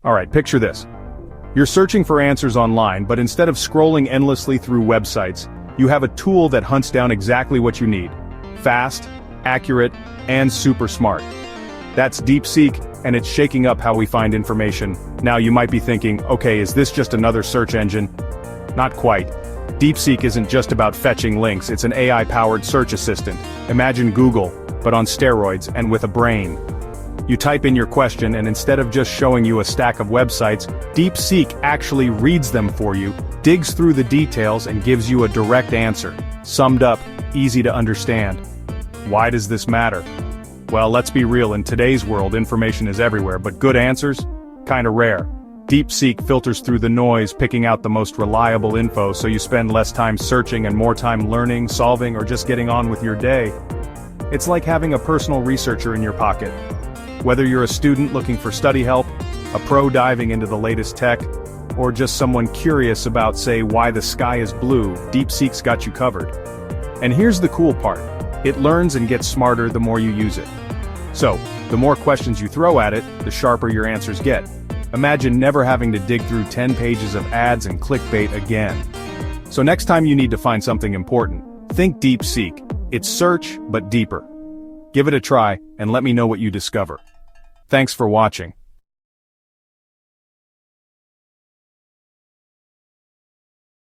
Alright, picture this. You're searching for answers online, but instead of scrolling endlessly through websites, you have a tool that hunts down exactly what you need. Fast, accurate, and super smart. That's Deepseek, and it's shaking up how we find information. Now you might be thinking, okay, is this just another search engine? Not quite. Deepseek isn't just about fetching links, it's an AI-powered search assistant. Imagine Google, but on steroids and with a brain. You type in your question, and instead of just showing you a stack of websites, Deepseek actually reads them for you, digs through the details, and gives you a direct answer. Summed up, easy to understand. Why does this matter? Well, let's be real, in today's world information is everywhere, but good answers? Kinda rare. Deepseek filters through the noise, picking out the most reliable info so you spend less time searching and more time learning, solving, or just getting on with your day. It's like having a personal researcher in your pocket. Whether you're a student looking for study help, a pro diving into the latest tech, or just someone curious about, say, why the sky is blue, Deepseek's got you covered. And here's the cool part. It learns and gets smarter the more you use it. So, the more questions you throw at it, the sharper your answers get. Imagine never having to dig through 10 pages of ads and clickbait again. So next time you need to find something important, think Deepseek. It's search, but deeper. Give it a try, and let me know what you discover. Thanks for watching.